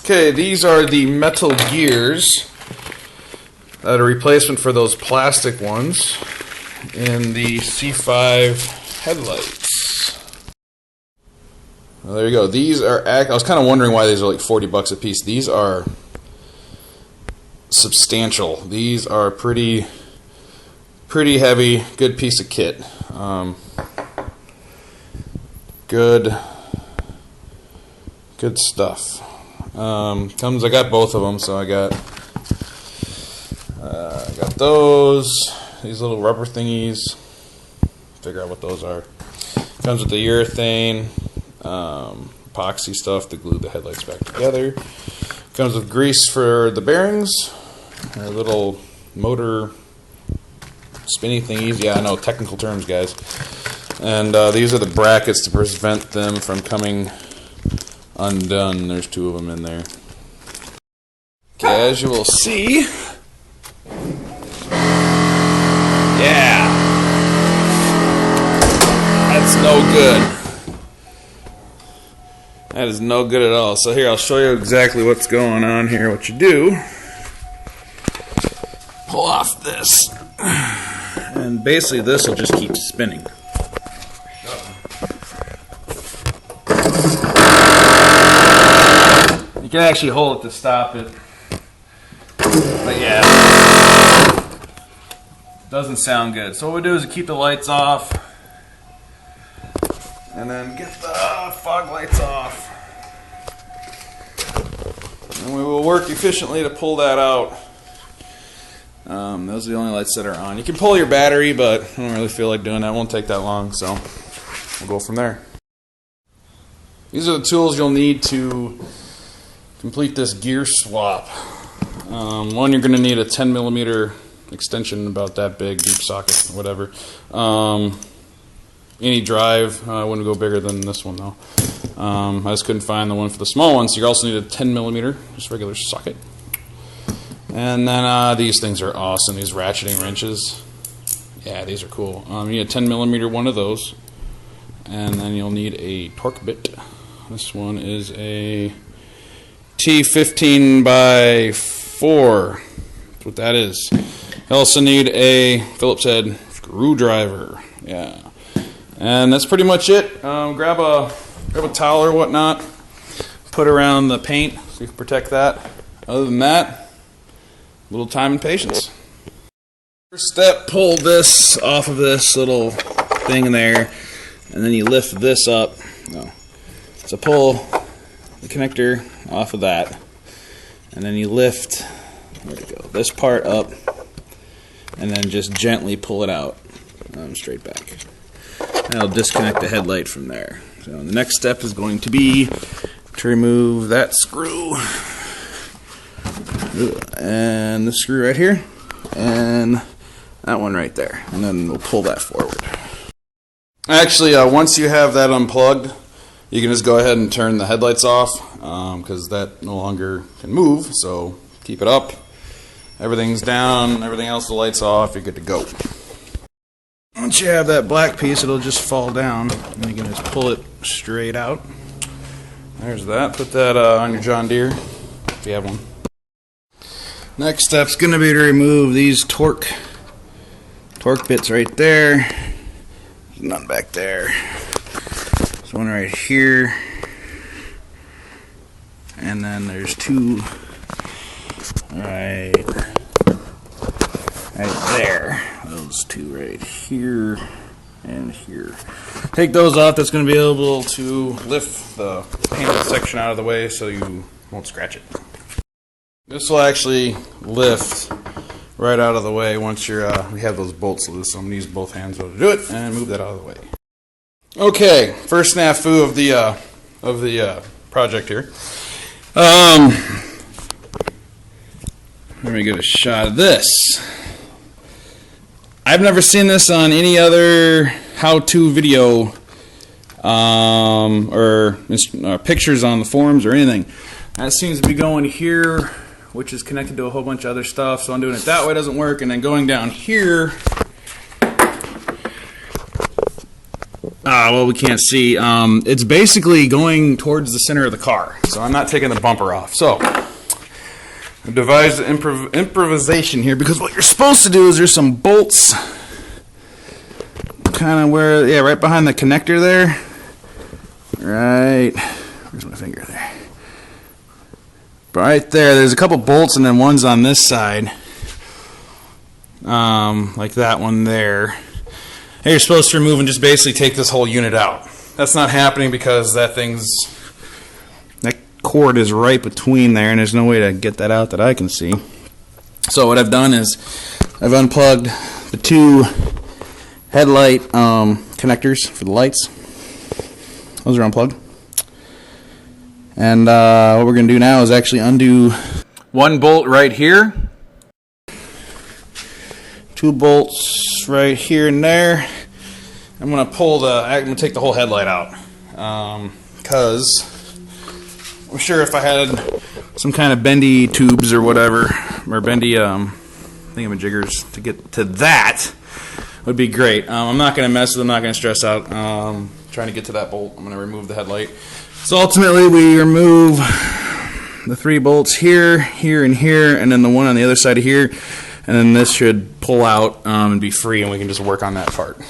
Okay, these are the metal gears that are a replacement for those plastic ones in the C5 headlights. Well, there you go. These are, I was kind of wondering why these are like 40 bucks a piece. These are substantial. These are pretty heavy, good piece of kit. Good stuff. I got both of them, so I got those, these little rubber thingies. Figure out what those are. Comes with the urethane, epoxy stuff to glue the headlights back together. Comes with grease for the bearings, little motor spinny thingies. Yeah, I know, technical terms, guys. And these are the brackets to prevent them from coming undone. There's two of them in there. Okay, as you will see, yeah, that's no good. That is no good at all. So here, I'll show you exactly what's going on here. What you do, pull off this, and basically this will just keep spinning. You can actually hold it to stop it, but yeah, doesn't sound good. So what we do is we keep the lights off, and then get the fog lights off, and we will work efficiently to pull that out. Those are the only lights that are on. You can pull your battery, but I don't really feel like doing that. It won't take that long, so we'll go from there. These are the tools you'll need to complete this gear swap. One, you're going to need a 10mm extension, about that big, deep socket, whatever. Any drive, I wouldn't go bigger than this one though. I just couldn't find the one for the small one, so you also need a 10mm, just regular socket. And then these things are awesome, these ratcheting wrenches. Yeah, these are cool. You need a 10mm one of those. And then you'll need a torque bit. This one is a T15 by 4. That's what that is. You also need a Phillips head screwdriver. Yeah. And that's pretty much it. Grab a towel or whatnot. Put around the paint so you can protect that. Other than that, a little time and patience. First step, pull this off of this little thing in there. And then you lift this up. No. So pull the connector off of that. And then you lift, there we go, this part up. And then just gently pull it out. Straight back. And I'll disconnect the headlight from there. So the next step is going to be to remove that screw. And this screw right here. And that one right there. And then we'll pull that forward. Actually, once you have that unplugged, you can just go ahead and turn the headlights off, because that no longer can move, so keep it up. Everything's down, everything else, the light's off, you're good to go. Once you have that black piece, it'll just fall down, and you can just pull it straight out. There's that. Put that on your John Deere, if you have one. Next step's going to be to remove these torque bits right there. There's none back there. There's one right here. And then there's two right there. Those two right here and here. Take those off. That's going to be able to lift the painted section out of the way so you won't scratch it. This will actually lift right out of the way once you're we have those bolts loose. So I'm going to use both hands to do it and move that out of the way. Okay, first snafu of the project here. Let me get a shot of this. I've never seen this on any other how-to video or pictures on the forums or anything. That seems to be going here, which is connected to a whole bunch of other stuff. So I'm doing it that way, doesn't work, and then going down here, well, we can't see. It's basically going towards the center of the car, so I'm not taking the bumper off. So I've devised improvisation here, because what you're supposed to do is there's some bolts kind of where, yeah, right behind the connector there. Right, where's my finger there? Right there, there's a couple bolts, and then one's on this side, like that one there. And you're supposed to remove and just basically take this whole unit out. That's not happening because that cord is right between there, and there's no way to get that out that I can see. So what I've done is I've unplugged the two headlight connectors for the lights. Those are unplugged. And what we're going to do now is actually undo one bolt right here, two bolts right here and there. I'm going to take the whole headlight out, because I'm sure if I had some kind of bendy tubes or whatever, or bendy thingamajiggers to get to that, would be great. I'm not going to mess with it. I'm not going to stress out trying to get to that bolt. I'm going to remove the headlight. So ultimately we remove the three bolts here, here, and here, and then the one on the other side of here, and then this should pull out and be free, and we can just work on that part.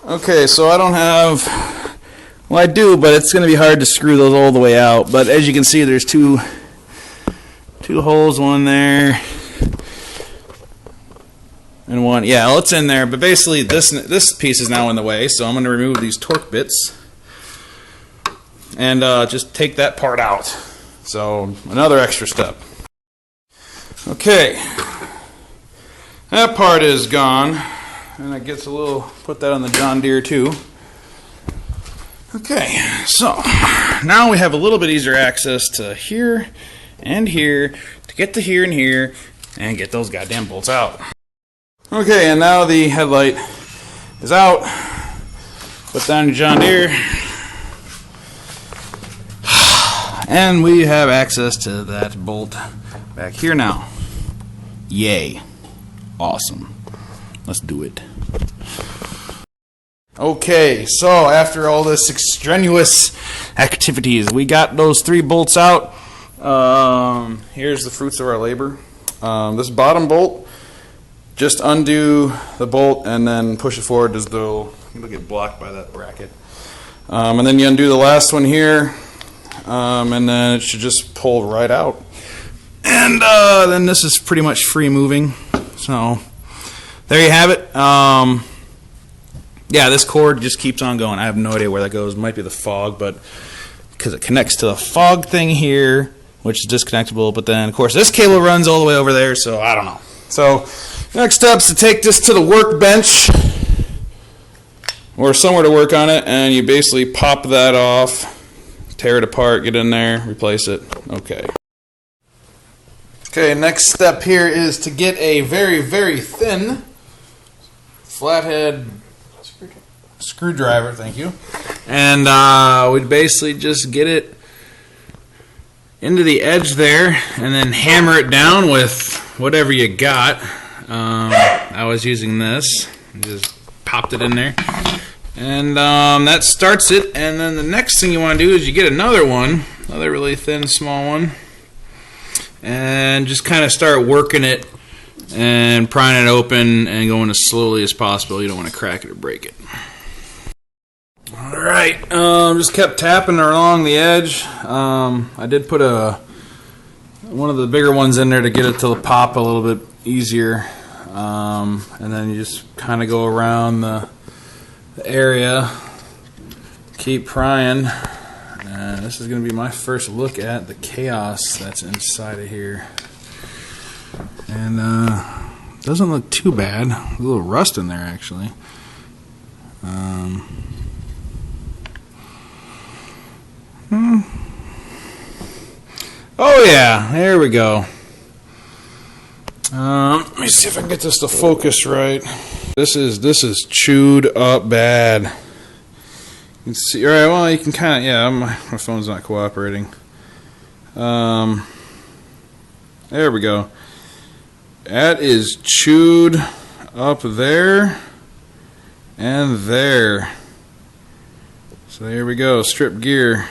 Okay, so I don't have, well, I do, but it's going to be hard to screw those all the way out. But as you can see, there's two holes, one there and one, yeah, well, it's in there, but basically this piece is now in the way, so I'm going to remove these torque bits and just take that part out. So another extra step. Okay, that part is gone, and it gets a little, put that on the John Deere too. Okay, so now we have a little bit easier access to here and here to get to here and here and get those goddamn bolts out. Okay, and now the headlight is out. Put down your John Deere. And we have access to that bolt back here now. Yay. Awesome. Let's do it. Okay, so after all this extraneous activities, we got those three bolts out. Here's the fruits of our labor. This bottom bolt, just undo the bolt and then push it forward as though it'll get blocked by that bracket. And then you undo the last one here, and then it should just pull right out. And then this is pretty much free moving. So there you have it. Yeah, this cord just keeps on going. I have no idea where that goes. It might be the fog, but because it connects to the fog thing here, which is disconnectable. But then, of course, this cable runs all the way over there, so I don't know. So next step is to take this to the workbench or somewhere to work on it, and you basically pop that off, tear it apart, get in there, replace it. Okay. Okay, next step here is to get a very, very thin flathead screwdriver, thank you. And we'd basically just get it into the edge there and then hammer it down with whatever you got. I was using this. Just popped it in there. And that starts it. And then the next thing you want to do is you get another one, another really thin, small one, and just kind of start working it and prying it open and going as slowly as possible. You don't want to crack it or break it. Alright, just kept tapping along the edge. I did put one of the bigger ones in there to get it to pop a little bit easier. And then you just kind of go around the area, keep prying. And this is going to be my first look at the chaos that's inside of here. And doesn't look too bad. A little rust in there actually. Oh yeah, there we go. Let me see if I can get this to focus right. This is chewed up bad. You can see, all right. Well, you can kind of, yeah. My phone's not cooperating. There we go. That is chewed up there and there. So here we go, strip gear.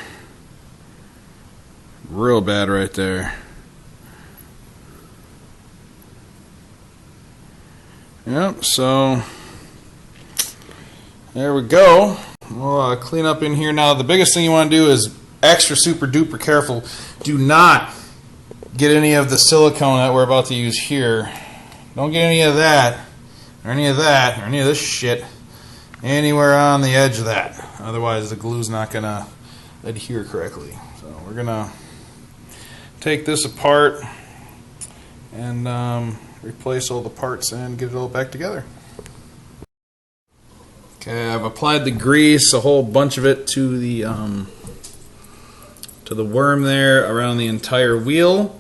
Real bad right there. Yep, so there we go. We'll clean up in here now. The biggest thing you want to do is extra super duper careful. Do not get any of the silicone that we're about to use here. Don't get any of that, or any of that, or any of this shit anywhere on the edge of that. Otherwise the glue's not going to adhere correctly. So we're going to take this apart and replace all the parts and get it all back together. Okay, I've applied the grease, a whole bunch of it to the worm there around the entire wheel,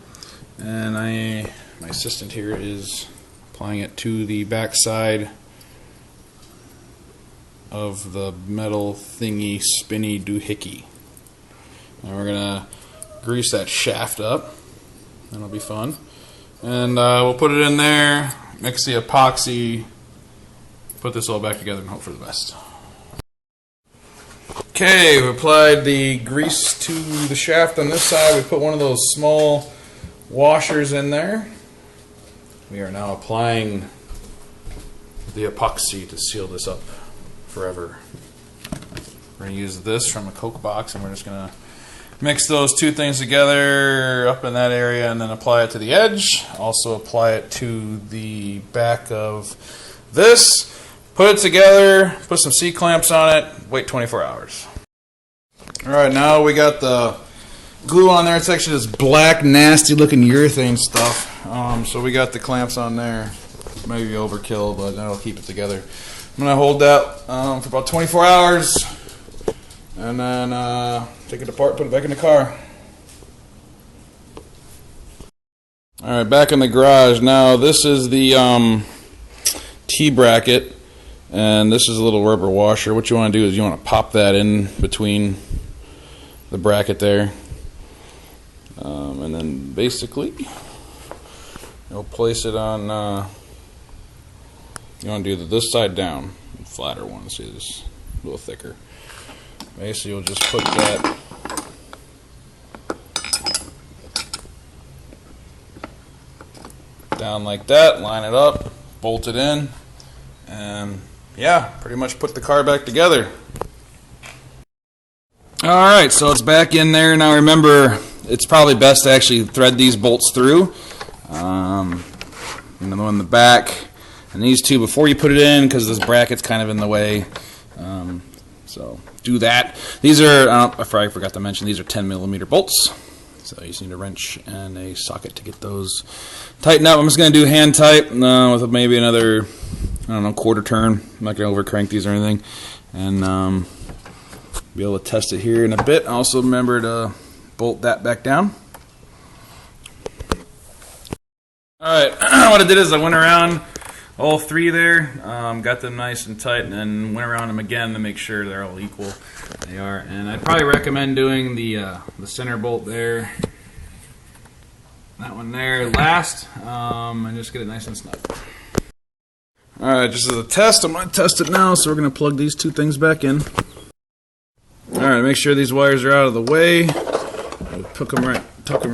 and my assistant here is applying it to the back side of the metal thingy spinny doohickey. And we're gonna grease that shaft up. That'll be fun. And we'll put it in there, mix the epoxy, put this all back together and hope for the best. Okay, we applied the grease to the shaft on this side. We put one of those small washers in there. We are now applying the epoxy to seal this up forever. We're going to use this from a Coke box, and we're just going to mix those two things together up in that area and then apply it to the edge. Also apply it to the back of this. Put it together, put some C-clamps on it, wait 24 hours. Alright, now we got the glue on there. It's actually this black, nasty looking urethane stuff. So we got the clamps on there. Maybe overkill, but that'll keep it together. I'm going to hold that for about 24 hours and then take it apart, put it back in the car. Alright, back in the garage. Now this is the T-bracket, and this is a little rubber washer. What you want to do is you want to pop that in between the bracket there, and then basically you'll place it on, you want to do this side down, flatter one, see this a little thicker. Basically you'll just put that down like that, line it up, bolt it in, and yeah, pretty much put the car back together. Alright, so it's back in there. Now remember, it's probably best to actually thread these bolts through. Another one in the back, and these two before you put it in, because this bracket's kind of in the way. So do that. These are, I forgot to mention, these are 10mm bolts. So you just need a wrench and a socket to get those tightened up. I'm just going to do hand tight with maybe another, I don't know, quarter turn. I'm not going to over crank these or anything. And be able to test it here in a bit. Also remember to bolt that back down. Alright, what I did is I went around all three there, got them nice and tight, and then went around them again to make sure they're all equal. They are, and I'd probably recommend doing the center bolt there, that one there last, and just get it nice and snug. Alright, just as a test, I'm going to test it now, so we're going to plug these two things back in. Alright, make sure these wires are out of the way. We'll tuck them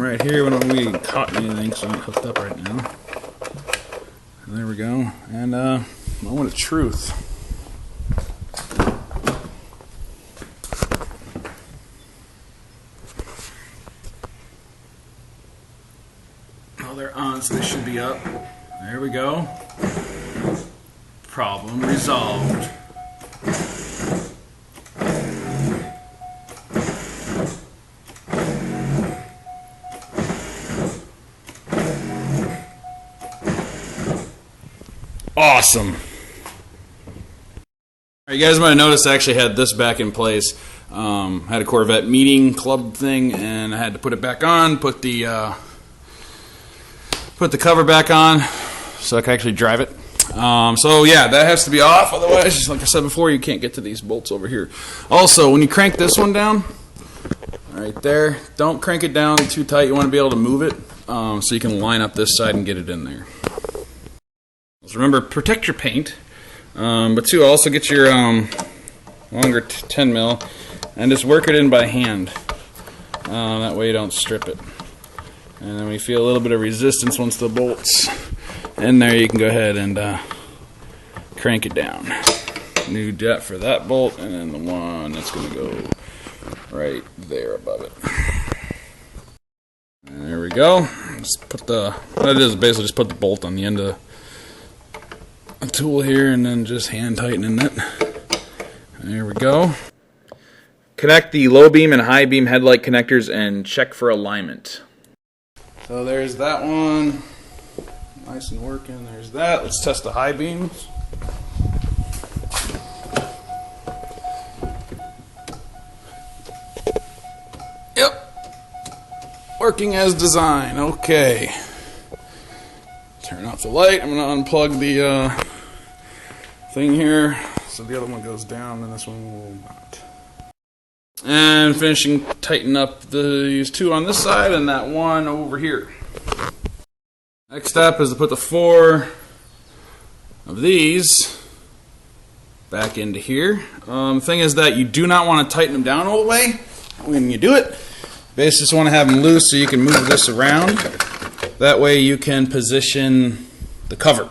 right here. We don't really caught anything, so I'm not hooked up right now. And there we go. And moment of truth. Oh, they're on, so they should be up. There we go. Problem resolved. Awesome. Alright, you guys might have noticed I actually had this back in place. Had a Corvette meeting club thing, and I had to put it back on, put the cover back on so I can actually drive it. So yeah, that has to be off, otherwise, just like I said before, you can't get to these bolts over here. Also, when you crank this one down, right there, don't crank it down too tight. You want to be able to move it so you can line up this side and get it in there. So remember, protect your paint, but two, also get your longer 10 mil and just work it in by hand. That way you don't strip it. And then when you feel a little bit of resistance once the bolt's in there, you can go ahead and crank it down. New jet for that bolt, and then the one that's going to go right there above it. And there we go. Just put what it is basically just put the bolt on the end of a tool here, and then just hand tightening it. And there we go. Connect the low beam and high beam headlight connectors and check for alignment. So there's that one. Nice and working. There's that. Let's test the high beams. Yep. Working as designed. Okay. Turn off the light. I'm going to unplug the thing here. So the other one goes down and this one will not. And finishing tighten up these two on this side and that one over here. Next step is to put the 4 of these back into here. Thing is that you do not want to tighten them down all the way when you do it. Basically just want to have them loose so you can move this around. That way you can position the cover.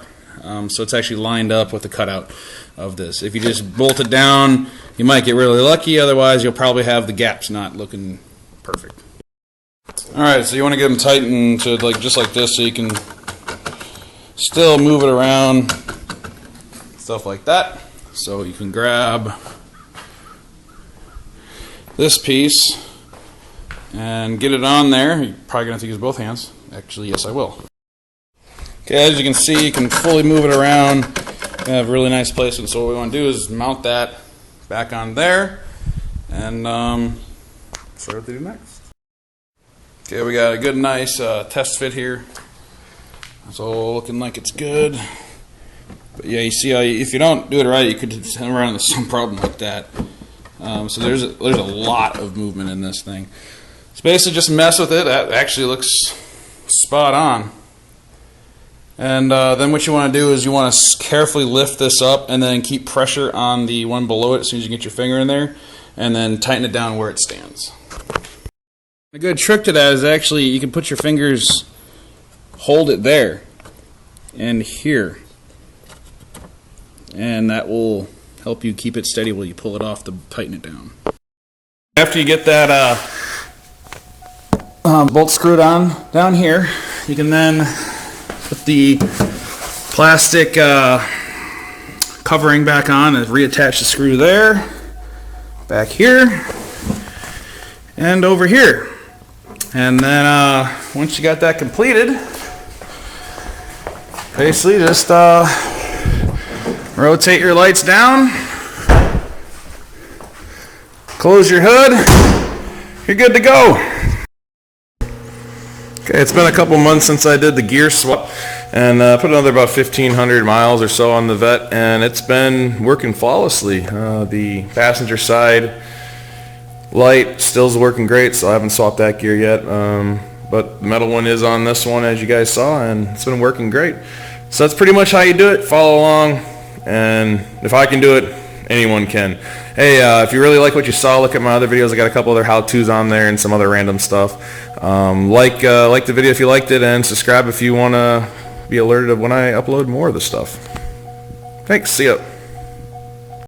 So it's actually lined up with the cutout of this. If you just bolt it down, you might get really lucky. Otherwise, you'll probably have the gaps not looking perfect. Alright, so you want to get them tightened to just like this so you can still move it around. Stuff like that. So you can grab this piece and get it on there. You're probably going to have to use both hands. Actually, yes, I will. Okay, as you can see, you can fully move it around. You have a really nice placement. So what we want to do is mount that back on there and show what to do next. Okay, we got a good, nice test fit here. It's all looking like it's good. But yeah, you see how if you don't do it right, you could run into some problem like that. So there's a lot of movement in this thing. So basically just mess with it. That actually looks spot on. And then what you want to do is you want to carefully lift this up and then keep pressure on the one below it as soon as you get your finger in there, and then tighten it down where it stands. A good trick to that is actually you can put your fingers, hold it there and here, and that will help you keep it steady while you pull it off to tighten it down. After you get that bolt screwed on down here, you can then put the plastic covering back on and reattach the screw there, back here, and over here. And then once you got that completed, basically just rotate your lights down, close your hood, you're good to go. Okay, it's been a couple months since I did the gear swap and put another about 1,500 miles or so on the Vette, and it's been working flawlessly. The passenger side light still's working great, so I haven't swapped that gear yet, but the metal one is on this one, as you guys saw, and it's been working great. So that's pretty much how you do it. Follow along, and if I can do it, anyone can. Hey, if you really like what you saw, look at my other videos. I got a couple other how-tos on there and some other random stuff. Like the video if you liked it, and subscribe if you want to be alerted of when I upload more of the stuff. Thanks. See ya.